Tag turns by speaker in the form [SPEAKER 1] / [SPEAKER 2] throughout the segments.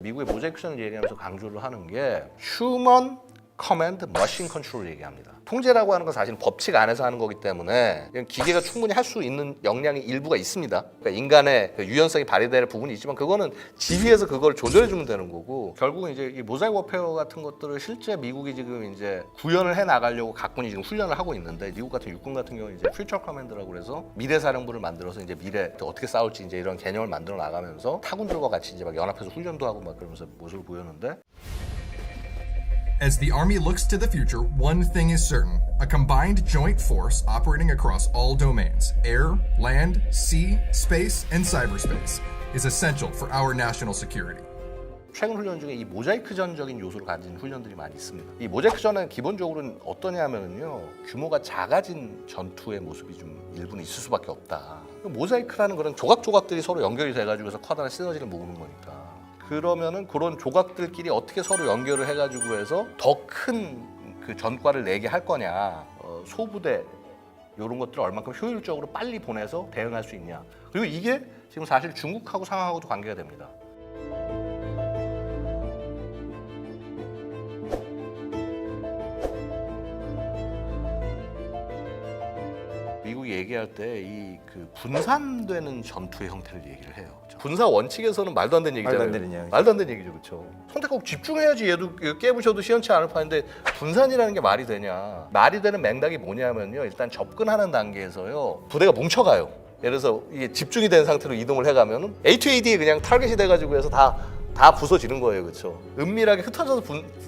[SPEAKER 1] 미국의 모자이크전을 얘기하면서 강조를 하는 게 휴먼 커맨드 머신 컨트롤을 얘기합니다. 통제라고 하는 건 사실 법칙 안에서 하는 거기 때문에 기계가 충분히 할 수 있는 역량이 일부가 있습니다. 그러니까 인간의 유연성이 발휘될 부분이 있지만 그거는 지휘해서 그걸 조절해 주면 되는 거고, 결국은 이제 이 모자이크 워페어 같은 것들을 실제 미국이 지금 이제 구현을 해 나가려고 각군이 지금 훈련을 하고 있는데, 미국 같은 육군 같은 경우는 이제 퓨처 커맨드라고 그래서 미래 사령부를 만들어서 이제 미래 어떻게 싸울지 이제 이런 개념을 만들어 나가면서 타군들과 같이 이제 막 연합해서 훈련도 하고 막 그러면서 모습을 보였는데.
[SPEAKER 2] As the Army looks to the future, one thing is certain. A combined joint force operating across all domains, air, land, sea, space, and cyberspace, is essential for our national security.
[SPEAKER 1] 최근 훈련 중에 이 모자이크전적인 요소를 가진 훈련들이 많이 있습니다. 이 모자이크전은 기본적으로는 어떠냐면요, 규모가 작아진 전투의 모습이 좀 일부는 있을 수밖에 없다. 모자이크라는 그런 조각조각들이 서로 연결이 돼가지고서 커다란 시너지를 모으는 거니까. 그러면은 그런 조각들끼리 어떻게 서로 연결을 해가지고 해서 더 큰 그 전과를 내게 할 거냐, 소부대 이런 것들을 얼만큼 효율적으로 빨리 보내서 대응할 수 있냐. 그리고 이게 지금 사실 중국하고 상황하고도 관계가 됩니다. 미국이 얘기할 때 이 그 분산되는 전투의 형태를 얘기를 해요. 군사 원칙에서는 말도 안 되는 얘기잖아요. 말도 안 되는 얘기죠, 그렇죠? 선택 꼭 집중해야지 얘도 깨부셔도 시원치 않을 판인데 분산이라는 게 말이 되냐? 말이 되는 맥락이 뭐냐면요, 일단 접근하는 단계에서요 부대가 뭉쳐가요. 예를 들어서 이게 집중이 된 상태로 이동을 해가면은 A2AD에 그냥 타겟이 돼가지고 해서 다 부서지는 거예요, 그렇죠? 은밀하게 흩어져서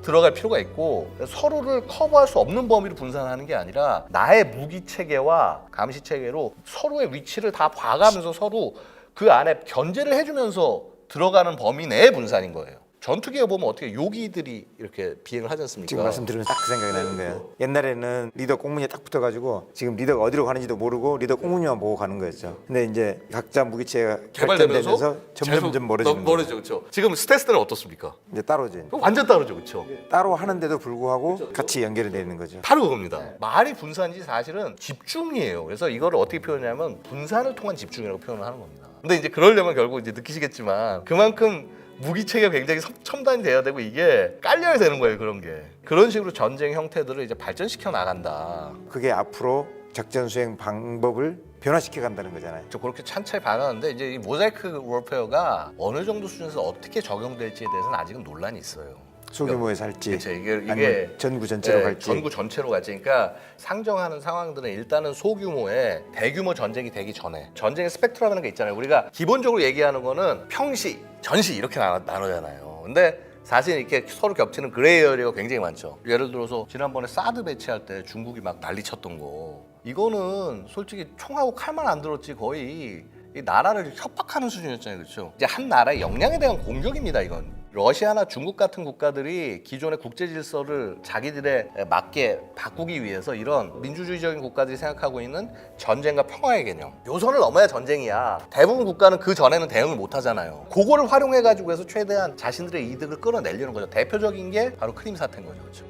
[SPEAKER 1] 들어갈 필요가 있고, 서로를 커버할 수 없는 범위로 분산하는 게 아니라 나의 무기 체계와 감시 체계로 서로의 위치를 다 봐가면서 서로 그 안에 견제를 해주면서 들어가는 범위 내의 분산인 거예요. 전투기에 보면 어떻게 요기들이 이렇게 비행을 하지 않습니까?
[SPEAKER 3] 지금 말씀드리면 딱 그 생각이 나는 거예요. 옛날에는 리더 꽁무니에 딱 붙어가지고 지금 리더가 어디로 가는지도 모르고 리더 꽁무니만 보고 가는 거였죠. 근데 이제 각자 무기체가
[SPEAKER 1] 개발되면서
[SPEAKER 3] 점점 멀어지는 거예요.
[SPEAKER 1] 멀어지죠, 그렇죠? 지금 스텔스는 어떻습니까?
[SPEAKER 3] 이제 따로지.
[SPEAKER 1] 완전 따로죠, 그렇죠?
[SPEAKER 3] 따로 하는데도 불구하고 같이 연결이 되는 거죠.
[SPEAKER 1] 바로 그겁니다. 말이 분산이지 사실은 집중이에요. 그래서 이거를 어떻게 표현하냐면 분산을 통한 집중이라고 표현을 하는 겁니다. 근데 이제 그러려면 결국 이제 느끼시겠지만 그만큼 무기 체계가 굉장히 첨단이 돼야 되고 이게 깔려야 되는 거예요, 그런 게. 그런 식으로 전쟁 형태들을 이제 발전시켜 나간다.
[SPEAKER 3] 그게 앞으로 작전 수행 방법을 변화시켜 간다는 거잖아요.
[SPEAKER 1] 그렇게 찬차히 반하는데 이제 이 모자이크 워페어가 어느 정도 수준에서 어떻게 적용될지에 대해서는 아직은 논란이 있어요.
[SPEAKER 3] 소규모에서 할지,
[SPEAKER 1] 그렇죠. 이게
[SPEAKER 3] 아니면 전구 전체로 갈지.
[SPEAKER 1] 전구 전체로 갈지. 그러니까 상정하는 상황들은 일단은 소규모의 대규모 전쟁이 되기 전에 전쟁의 스펙트럼이라는 게 있잖아요. 우리가 기본적으로 얘기하는 거는 평시, 전시 이렇게 나누잖아요. 근데 사실 이렇게 서로 겹치는 그레이 에리어가 굉장히 많죠. 예를 들어서 지난번에 사드 배치할 때 중국이 막 난리쳤던 거, 이거는 솔직히 총하고 칼만 안 들었지 거의 이 나라를 협박하는 수준이었잖아요, 그렇죠? 이제 한 나라의 역량에 대한 공격입니다, 이건. 러시아나 중국 같은 국가들이 기존의 국제 질서를 자기들에 맞게 바꾸기 위해서 이런 민주주의적인 국가들이 생각하고 있는 전쟁과 평화의 개념, 요 선을 넘어야 전쟁이야. 대부분 국가는 그 전에는 대응을 못 하잖아요. 그거를 활용해가지고 해서 최대한 자신들의 이득을 끌어내려는 거죠. 대표적인 게 바로 크림 사태인 거죠, 그렇죠?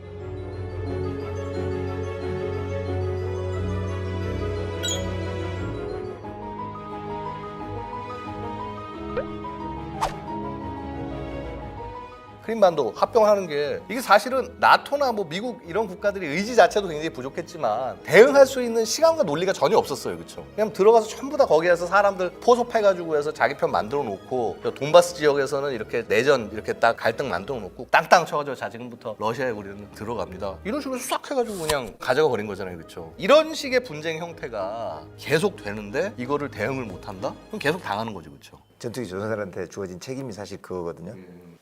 [SPEAKER 1] 크림반도 합병하는 게 이게 사실은 나토나 뭐 미국 이런 국가들이 의지 자체도 굉장히 부족했지만 대응할 수 있는 시간과 논리가 전혀 없었어요, 그렇죠? 그냥 들어가서 전부 다 거기에서 사람들 포섭해가지고 해서 자기 편 만들어 놓고, 돈바스 지역에서는 이렇게 내전 이렇게 딱 갈등 만들어 놓고 땅땅 쳐가지고 자 지금부터 러시아에 우리는 들어갑니다, 이런 식으로 싹 해가지고 그냥 가져가 버린 거잖아요, 그렇죠? 이런 식의 분쟁 형태가 계속 되는데 이거를 대응을 못 한다? 그럼 계속 당하는 거죠, 그렇죠?
[SPEAKER 3] 전투기 조종사들한테 주어진 책임이 사실 그거거든요.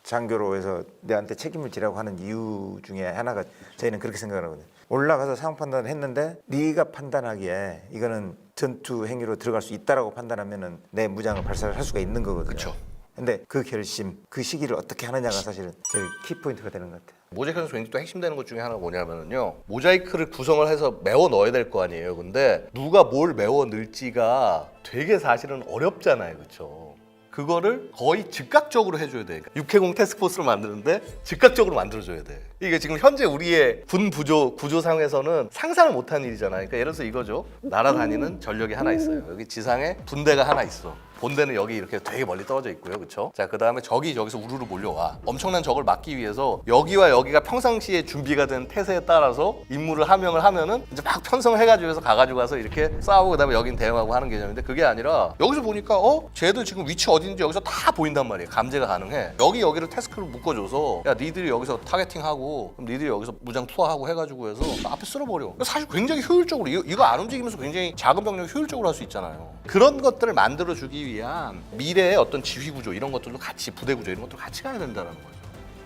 [SPEAKER 3] 장교로해서 내한테 책임을 지라고 하는 이유 중에 하나가 저희는 그렇게 생각하거든요. 올라가서 상황 판단을 했는데 네가 판단하기에 이거는 전투 행위로 들어갈 수 있다라고 판단하면은 내 무장을 발사를 할 수가 있는 거거든요.
[SPEAKER 1] 그렇죠.
[SPEAKER 3] 근데 그 결심, 그 시기를 어떻게 하느냐가 사실은 제일 키포인트가 되는 것 같아요.
[SPEAKER 1] 모자이크에서 굉장히 또 핵심되는 것 중에 하나가 뭐냐면요, 모자이크를 구성을 해서 메워 넣어야 될 거 아니에요. 근데 누가 뭘 메워 넣을지가 되게 사실은 어렵잖아요, 그렇죠? 그거를 거의 즉각적으로 해줘야 돼. 육해공 태스크포스를 만드는데 즉각적으로 만들어줘야 돼. 이게 지금 현재 우리의 군 구조상에서는 상상을 못한 일이잖아요. 그러니까 예를 들어서 이거죠. 날아다니는 전력이 하나 있어요. 여기 지상에 분대가 하나 있어. 본대는 여기 이렇게 되게 멀리 떨어져 있고요, 그렇죠? 자, 그 다음에 적이 저기서 우르르 몰려와. 엄청난 적을 막기 위해서 여기와 여기가 평상시에 준비가 된 태세에 따라서 임무를 함명을 하면은 이제 막 편성해가지고 해서 가가지고 가서 이렇게 싸우고 그다음에 여긴 대응하고 하는 개념인데 그게 아니라 여기서 보니까 쟤들 지금 위치 어딘지 여기서 다 보인단 말이에요. 감지가 가능해. 여기를 태스크를 묶어줘서 야 니들이 여기서 타겟팅하고 그럼 니들이 여기서 무장 투하하고 해가지고 해서 앞에 쓸어버려. 사실 굉장히 효율적으로 이거 안 움직이면서 굉장히 작은 병력 효율적으로 할 수 있잖아요. 그런 것들을 만들어주기 위한 미래의 어떤 지휘 구조 이런 것들도 같이 부대 구조 이런 것도 같이 가야 된다는 거죠.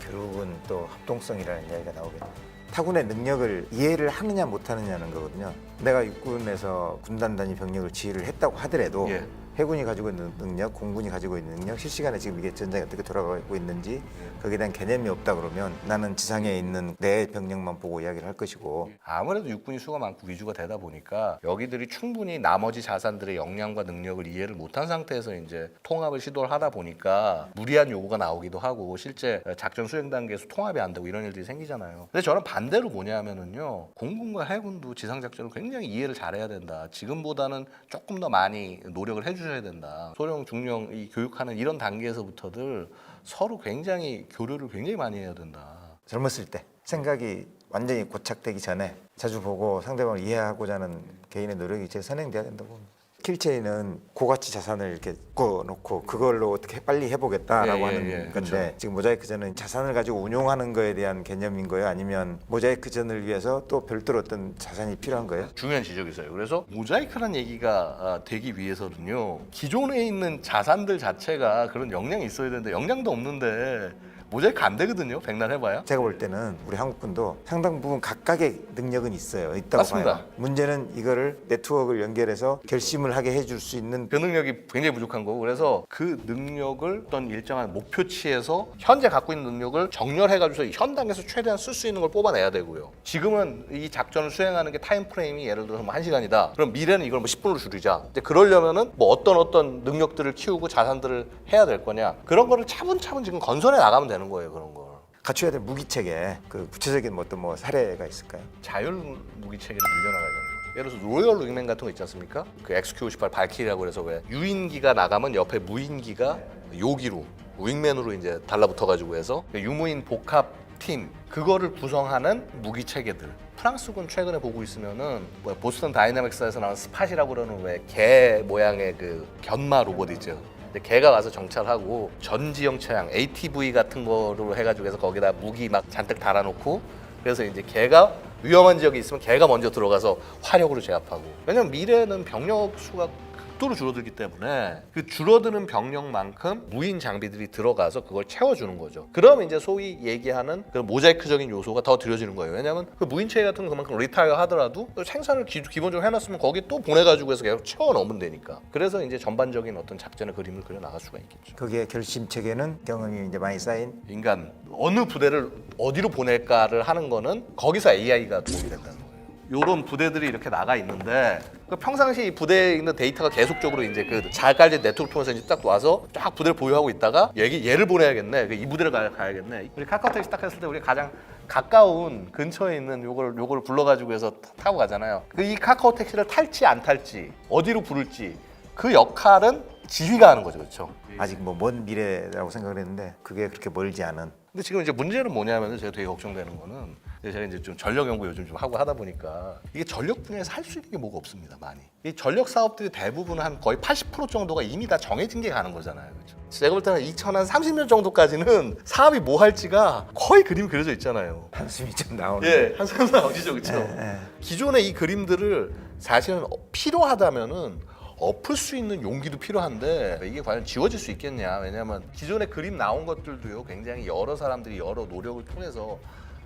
[SPEAKER 3] 결국은 또 합동성이라는 이야기가 나오겠네요. 타군의 능력을 이해를 하느냐 못하느냐는 거거든요. 내가 육군에서 군단 단위 병력을 지휘를 했다고 하더라도
[SPEAKER 1] 예.
[SPEAKER 3] 해군이 가지고 있는 능력, 공군이 가지고 있는 능력, 실시간에 지금 이게 전장이 어떻게 돌아가고 있는지 거기에 대한 개념이 없다 그러면 나는 지상에 있는 내 병력만 보고 이야기를 할 것이고
[SPEAKER 1] 아무래도 육군이 수가 많고 위주가 되다 보니까 여기들이 충분히 나머지 자산들의 역량과 능력을 이해를 못한 상태에서 이제 통합을 시도를 하다 보니까 무리한 요구가 나오기도 하고 실제 작전 수행 단계에서 통합이 안 되고 이런 일들이 생기잖아요. 근데 저는 반대로 뭐냐면은요, 공군과 해군도 지상 작전을 굉장히 이해를 잘해야 된다. 지금보다는 조금 더 많이 노력을 해주셔야 된다. 소령, 중령 이 교육하는 이런 단계에서부터들 서로 굉장히 교류를 굉장히 많이 해야 된다.
[SPEAKER 3] 젊었을 때 생각이 완전히 고착되기 전에 자주 보고 상대방을 이해하고자 하는 개인의 노력이 제일 선행돼야 된다고 봅니다. 킬체인은 고가치 자산을 이렇게 묶어놓고 그걸로 어떻게 빨리 해보겠다라고 하는 건데
[SPEAKER 1] 그렇죠.
[SPEAKER 3] 지금 모자이크전은 자산을 가지고 운용하는 거에 대한 개념인 거예요? 아니면 모자이크전을 위해서 또 별도로 어떤 자산이 필요한 거예요?
[SPEAKER 1] 중요한 지적이세요. 그래서 모자이크라는 얘기가 되기 위해서는요, 기존에 있는 자산들 자체가 그런 역량이 있어야 되는데 역량도 없는데 모자이크 안 되거든요. 백날 해봐야.
[SPEAKER 3] 제가 볼 때는 우리 한국군도 상당 부분 각각의 능력은 있다고
[SPEAKER 1] 맞습니다.
[SPEAKER 3] 봐요. 문제는 이거를 네트워크를 연결해서 결심을 하게 해줄 수 있는
[SPEAKER 1] 그 능력이 굉장히 부족한 거고, 그래서 그 능력을 어떤 일정한 목표치에서 현재 갖고 있는 능력을 정렬해가지고 현장에서 최대한 쓸 수 있는 걸 뽑아내야 되고요. 지금은 이 작전을 수행하는 게 타임 프레임이 예를 들어서 뭐 1시간이다. 그럼 미래는 이걸 뭐 10분으로 줄이자. 근데 그러려면은 뭐 어떤 능력들을 키우고 자산들을 해야 될 거냐. 그런 거를 차분차분 지금 건설해 나가면 되는 거예요. 그런 걸.
[SPEAKER 3] 갖춰야 될 무기체계 그 구체적인 어떤 뭐 사례가 있을까요?
[SPEAKER 1] 자율 무기 체계를 밀려나가야 되는 거예요. 예를 들어서 로열 윙맨 같은 거 있지 않습니까? 그 XQ-58 발키리라고 그래서 왜 유인기가 나가면 옆에 무인기가 요기로 윙맨으로 이제 달라붙어가지고 해서 유무인 복합 팀 그거를 구성하는 무기 체계들. 프랑스군 최근에 보고 있으면은 뭐 보스턴 다이나믹스에서 나온 스팟이라고 그러는 왜 개 모양의 그 견마 로봇 있죠. 걔가 와서 정찰하고 전지형 차량 ATV 같은 거로 해가지고 해서 거기다 무기 막 잔뜩 달아놓고 그래서 이제 걔가 위험한 지역이 있으면 걔가 먼저 들어가서 화력으로 제압하고. 왜냐면 미래는 병력 수가 극도로 줄어들기 때문에 그 줄어드는 병력만큼 무인 장비들이 들어가서 그걸 채워주는 거죠. 그러면 이제 소위 얘기하는 그 모자이크적인 요소가 더 들여지는 거예요. 왜냐하면 그 무인 체계 같은 거 그만큼 리타이어 하더라도 생산을 기본적으로 해놨으면 거기 또 보내가지고 해서 계속 채워 넣으면 되니까. 그래서 이제 전반적인 어떤 작전의 그림을 그려 나갈 수가 있겠죠.
[SPEAKER 3] 거기에 결심 체계는 경험이 이제 많이 쌓인
[SPEAKER 1] 인간 어느 부대를 어디로 보낼까를 하는 거는 거기서 AI가 도움이 된다는 거예요. 요런 부대들이 이렇게 나가 있는데 그 평상시 이 부대에 있는 데이터가 계속적으로 이제 그 잘 깔린 네트워크 통해서 이제 딱 와서 쫙 부대를 보유하고 있다가 얘를 보내야겠네. 이 부대를 가야겠네. 우리 카카오톡 시작했을 때 우리 가장 가까운 근처에 있는 요걸 불러가지고 해서 타고 가잖아요. 이 카카오 택시를 탈지 안 탈지 어디로 부를지 그 역할은 지휘가 하는 거죠, 그렇죠?
[SPEAKER 3] 아직 뭐 먼 미래라고 생각을 했는데 그게 그렇게 멀지 않은.
[SPEAKER 1] 근데 지금 이제 문제는 뭐냐면은 제가 되게 걱정되는 거는 제가 이제 좀 전력 연구 요즘 좀 하고 하다 보니까 이게 전력 분야에서 할 수 있는 게 뭐가 없습니다, 많이. 이 전력 사업들이 대부분 한 거의 80% 정도가 이미 다 정해진 게 가는 거잖아요, 그렇죠? 제가 볼 때는 2030년 정도까지는 사업이 뭐 할지가 거의 그림이 그려져 있잖아요.
[SPEAKER 3] 한숨이 좀 나오는.
[SPEAKER 1] 예, 한숨 나오시죠, 그렇죠?
[SPEAKER 3] 예.
[SPEAKER 1] 기존의 이 그림들을 사실은 필요하다면은 엎을 수 있는 용기도 필요한데 이게 과연 지워질 수 있겠냐. 왜냐하면 기존에 그림 나온 것들도요 굉장히 여러 사람들이 여러 노력을 통해서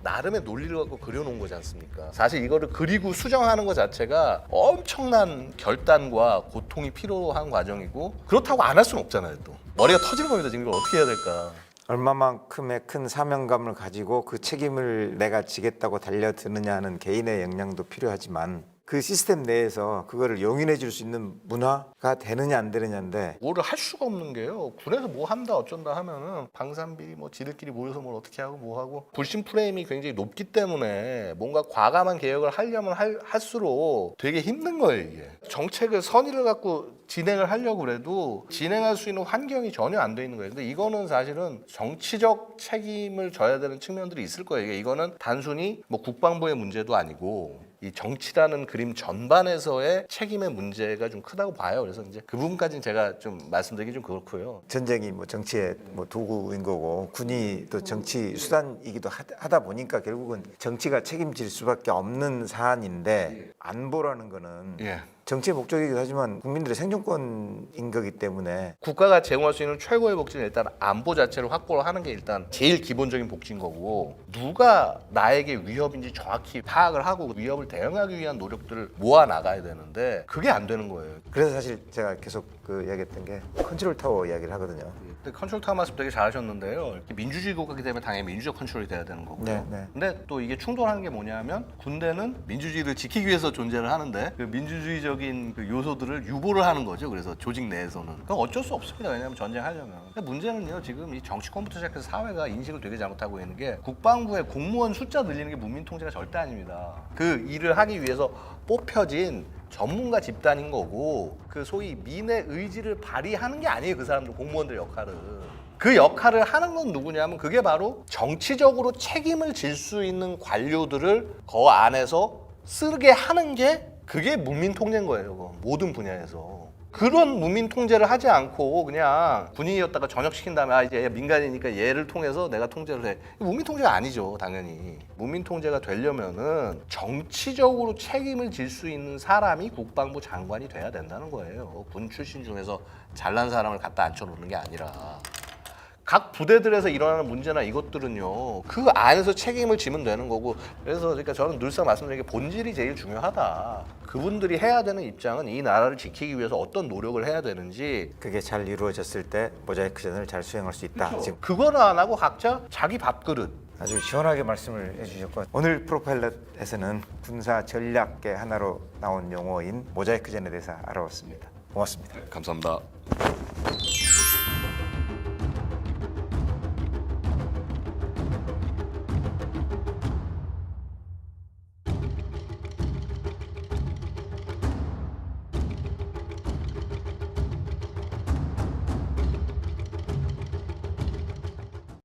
[SPEAKER 1] 나름의 논리를 갖고 그려놓은 거지 않습니까? 사실 이거를 그리고 수정하는 것 자체가 엄청난 결단과 고통이 필요한 과정이고 그렇다고 안 할 수는 없잖아요. 또 머리가 터지는 겁니다. 지금 이걸 어떻게 해야 될까.
[SPEAKER 3] 얼마만큼의 큰 사명감을 가지고 그 책임을 내가 지겠다고 달려드느냐 하는 개인의 역량도 필요하지만 그 시스템 내에서 그거를 용인해 줄 수 있는 문화가 되느냐 안 되느냐인데
[SPEAKER 1] 뭐를 할 수가 없는 게요. 군에서 뭐 한다 어쩐다 하면은 방산비 뭐 지들끼리 모여서 뭘 어떻게 하고 뭐 하고 불신 프레임이 굉장히 높기 때문에 뭔가 과감한 개혁을 하려면 할수록 되게 힘든 거예요 이게. 정책을 선의를 갖고 진행을 하려고 그래도 진행할 수 있는 환경이 전혀 안 돼 있는 거예요. 근데 이거는 사실은 정치적 책임을 져야 되는 측면들이 있을 거예요. 이거는 단순히 뭐 국방부의 문제도 아니고 이 정치라는 그림 전반에서의 책임의 문제가 좀 크다고 봐요. 그래서 이제 그 부분까지는 제가 좀 말씀드리기 좀 그렇고요.
[SPEAKER 3] 전쟁이 뭐 정치의 뭐 도구인 거고 군이 또 정치 수단이기도 하다 보니까 결국은 정치가 책임질 수밖에 없는 사안인데 안보라는 거는
[SPEAKER 1] 예.
[SPEAKER 3] 정치의 목적이기도 하지만 국민들의 생존권인 거기 때문에
[SPEAKER 1] 국가가 제공할 수 있는 최고의 복지는 일단 안보 자체를 확보를 하는 게 일단 제일 기본적인 복지인 거고 누가 나에게 위협인지 정확히 파악을 하고 위협을 대응하기 위한 노력들을 모아 나가야 되는데 그게 안 되는 거예요.
[SPEAKER 3] 그래서 사실 제가 계속 그 이야기했던 게 컨트롤 타워 이야기를 하거든요.
[SPEAKER 1] 근데 컨트롤 타워 말씀 되게 잘하셨는데요. 이렇게 민주주의 국가이기 때문에 당연히 민주적 컨트롤이 돼야 되는 거고요.
[SPEAKER 3] 네, 네.
[SPEAKER 1] 근데 또 이게 충돌하는 게 뭐냐면 군대는 민주주의를 지키기 위해서 존재를 하는데 그 민주주의적인 그 요소들을 유보를 하는 거죠. 그래서 조직 내에서는. 그건 어쩔 수 없습니다. 왜냐하면 전쟁하려면. 근데 문제는요. 지금 이 정치권부터 시작해서 사회가 인식을 되게 잘못하고 있는 게 국방부의 공무원 숫자 늘리는 게 문민 통제가 절대 아닙니다. 그 일을 하기 위해서 뽑혀진 전문가 집단인 거고 그 소위 민의 의지를 발휘하는 게 아니에요. 그 사람들 공무원들 역할은. 그 역할을 하는 건 누구냐면 그게 바로 정치적으로 책임을 질 수 있는 관료들을 그 안에서 쓰게 하는 게 그게 문민 통제인 거예요. 그건. 모든 분야에서. 그런 문민 통제를 하지 않고 그냥 군인이었다가 전역시킨 다음에 아 이제 얘 민간이니까 얘를 통해서 내가 통제를 해. 문민 통제가 아니죠, 당연히. 문민 통제가 되려면은 정치적으로 책임을 질 수 있는 사람이 국방부 장관이 돼야 된다는 거예요. 군 출신 중에서 잘난 사람을 갖다 앉혀놓는 게 아니라. 각 부대들에서 일어나는 문제나 이것들은요 그 안에서 책임을 지면 되는 거고 그래서 그러니까 저는 늘상 말씀드리는 게 본질이 제일 중요하다. 그분들이 해야 되는 입장은 이 나라를 지키기 위해서 어떤 노력을 해야 되는지
[SPEAKER 3] 그게 잘 이루어졌을 때 모자이크전을 잘 수행할 수 있다. 지금
[SPEAKER 1] 그거는 안 하고 각자 자기 밥그릇.
[SPEAKER 3] 아주 시원하게 말씀을 해주셨고 오늘 프로파일럿에서는 군사 전략계 하나로 나온 용어인 모자이크전에 대해서 알아봤습니다. 고맙습니다.
[SPEAKER 1] 감사합니다.